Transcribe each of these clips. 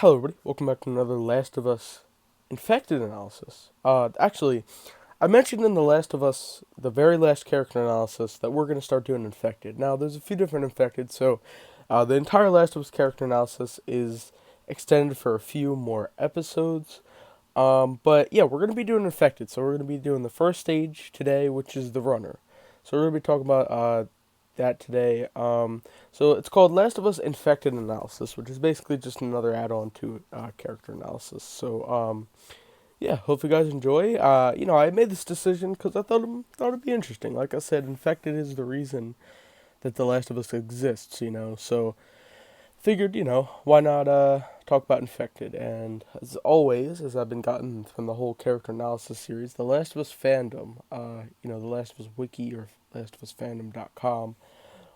Hello, everybody. Welcome back to another Last of Us Infected analysis. Actually, I mentioned in the Last of Us, the very last character analysis, that we're going to start doing Infected. Now, there's a few different Infected, so the entire Last of Us character analysis is extended for a few more episodes. But yeah, we're going to be doing Infected, so we're going to be doing the first stage today, which is the Runner. So we're going to be talking about that today. So it's called Last of Us Infected Analysis, which is basically just another add-on to character analysis. So yeah, hope you guys enjoy. I made this decision because I thought it'd be interesting. Like I said, Infected is the reason that The Last of Us exists. So figured, why not talk about Infected? And as always, as I've been gotten from the whole character analysis series, The Last of Us fandom, The Last of Us wiki or LastofUsFandom.com,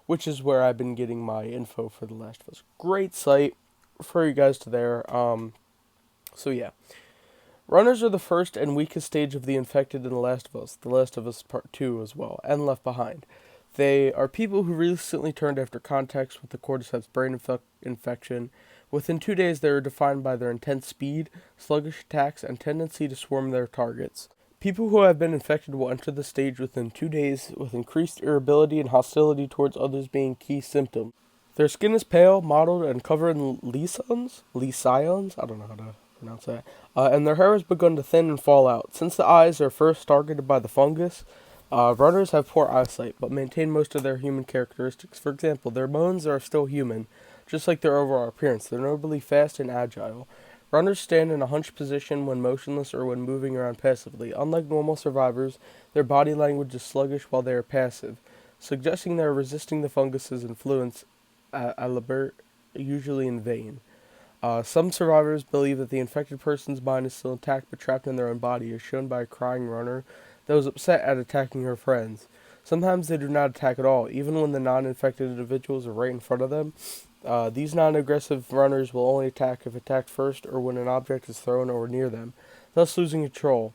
which is where I've been getting my info for The Last of Us. Great site. Refer you guys to there. So yeah. Runners are the first and weakest stage of the infected in The Last of Us Part 2 as well, and Left Behind. They are people who recently turned after contacts with the cordyceps brain infection. Within 2 days, they are defined by their intense speed, sluggish attacks, and tendency to swarm their targets. People who have been infected will enter the stage within 2 days with increased irritability and hostility towards others being key symptoms. Their skin is pale, mottled, and covered in lesions, I don't know how to pronounce that, and their hair has begun to thin and fall out. Since the eyes are first targeted by the fungus, runners have poor eyesight, but maintain most of their human characteristics. For example, their bones are still human, just like their overall appearance. They're notably fast and agile. Runners stand in a hunched position when motionless or when moving around passively. Unlike normal survivors, their body language is sluggish while they are passive, suggesting they are resisting the fungus's influence usually in vain. Some survivors believe that the infected person's mind is still intact but trapped in their own body, as shown by a crying runner that was upset at attacking her friends. Sometimes they do not attack at all, even when the non-infected individuals are right in front of them. These non-aggressive runners will only attack if attacked first or when an object is thrown or near them, thus losing control.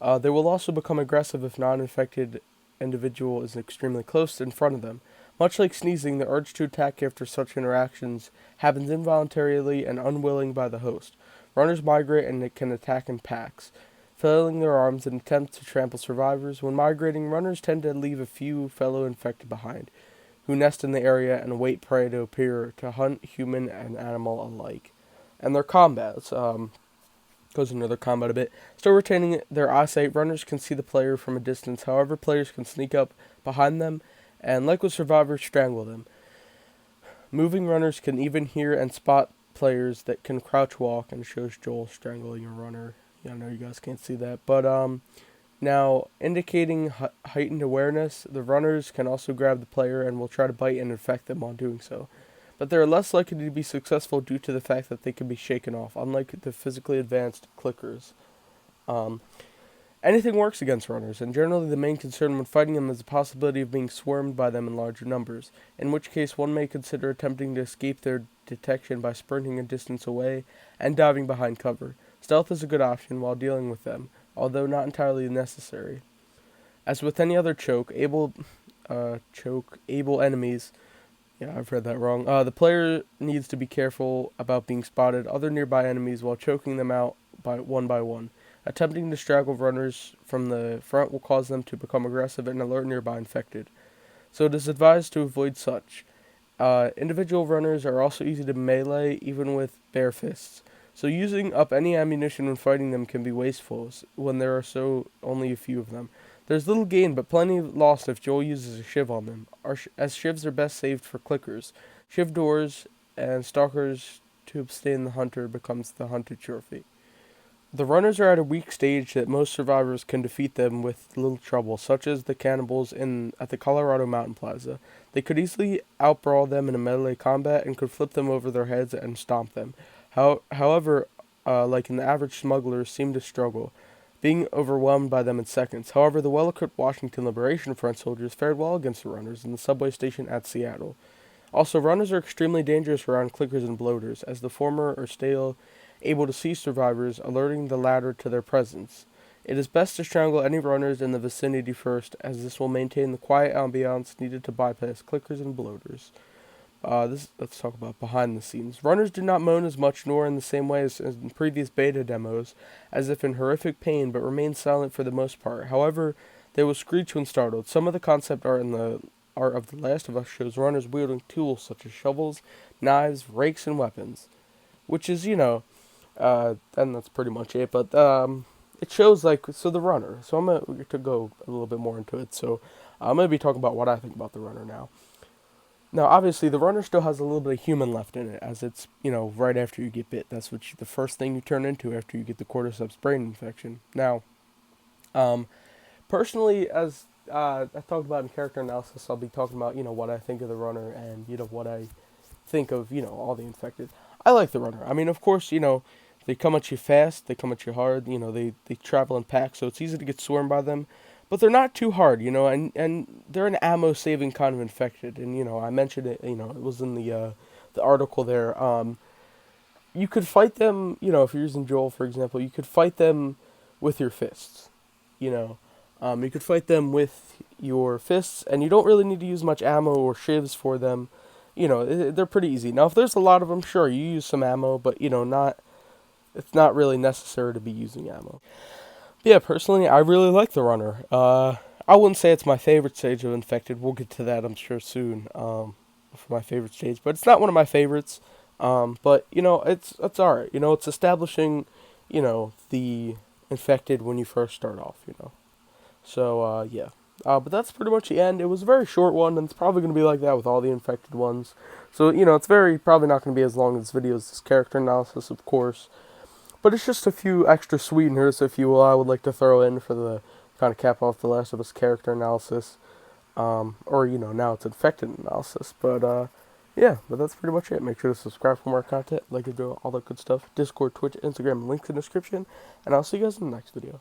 They will also become aggressive if non-infected individual is extremely close in front of them. Much like sneezing, the urge to attack after such interactions happens involuntarily and unwilling by the host. Runners migrate and can attack in packs, flailing their arms in attempts to trample survivors. When migrating, runners tend to leave a few fellow infected behind, who nest in the area and await prey to appear to hunt human and animal alike. And their combats, goes into their combat a bit. Still retaining their eyesight, runners can see the player from a distance. However, players can sneak up behind them and, like with survivors, strangle them. Moving runners can even hear and spot players that can crouch walk, and shows Joel strangling a runner. Yeah, I know you guys can't see that, but now indicating heightened awareness, the runners can also grab the player and will try to bite and infect them on doing so. But they are less likely to be successful due to the fact that they can be shaken off, unlike the physically advanced clickers. Um, Anything works against runners, and generally the main concern when fighting them is the possibility of being swarmed by them in larger numbers, in which case one may consider attempting to escape their detection by sprinting a distance away and diving behind cover. Stealth is a good option while dealing with them, although not entirely necessary. As with any other able enemies, yeah, I've read that wrong. The player needs to be careful about being spotted other nearby enemies while choking them out by one. Attempting to strangle runners from the front will cause them to become aggressive and alert nearby infected. So it is advised to avoid such. Individual runners are also easy to melee, even with bare fists. So using up any ammunition when fighting them can be wasteful when there are only a few of them. There's little gain, but plenty lost if Joel uses a shiv on them, as shivs are best saved for clickers. Shiv doors and stalkers to abstain the hunter becomes the hunted trophy. The runners are at a weak stage that most survivors can defeat them with little trouble, such as the cannibals at the Colorado Mountain Plaza. They could easily outbrawl them in a melee combat and could flip them over their heads and stomp them. However, like in the average smugglers, seem to struggle, being overwhelmed by them in seconds. However, the well-equipped Washington Liberation Front soldiers fared well against the runners in the subway station at Seattle. Also, runners are extremely dangerous around clickers and bloaters, as the former are still able to see survivors, alerting the latter to their presence. It is best to strangle any runners in the vicinity first, as this will maintain the quiet ambiance needed to bypass clickers and bloaters. Let's talk about behind the scenes. Runners do not moan as much nor in the same way as in previous beta demos, as if in horrific pain, but remain silent for the most part. However, they will screech when startled. Some of the concept art in the art of The Last of Us shows runners wielding tools such as shovels, knives, rakes, and weapons, which is, and that's pretty much it. But it shows the runner. So I'm gonna to go a little bit more into it. So I'm gonna be talking about what I think about the runner now. Now, obviously, the runner still has a little bit of human left in it, as it's, right after you get bit. That's the first thing you turn into after you get the cordyceps brain infection. Now, um, personally, as I talked about in character analysis, I'll be talking about, what I think of the runner and, what I think of, all the infected. I like the runner. I mean, of course, they come at you fast, they come at you hard, they travel in packs, so it's easy to get swarmed by them. But they're not too hard, and they're an ammo saving kind of infected. And, I mentioned it, it was in the article there. You could fight them, if you're using Joel, for example, you could fight them with your fists, you know. You could fight them with your fists, and you don't really need to use much ammo or shivs for them. They're pretty easy. Now, if there's a lot of them, sure, you use some ammo, but, it's not really necessary to be using ammo. But yeah, personally, I really like the runner. I wouldn't say it's my favorite stage of Infected. We'll get to that, I'm sure, soon, for my favorite stage. But it's not one of my favorites. But, it's alright. It's establishing, the Infected when you first start off. So, yeah. But that's pretty much the end. It was a very short one, and it's probably going to be like that with all the infected ones. So, it's probably not going to be as long as this video as this character analysis, of course. But it's just a few extra sweeteners, if you will, I would like to throw in for the kind of cap off The Last of Us character analysis. Or, now it's infected analysis. But, yeah, but that's pretty much it. Make sure to subscribe for more content, like to do all that good stuff. Discord, Twitch, Instagram, links in the description. And I'll see you guys in the next video.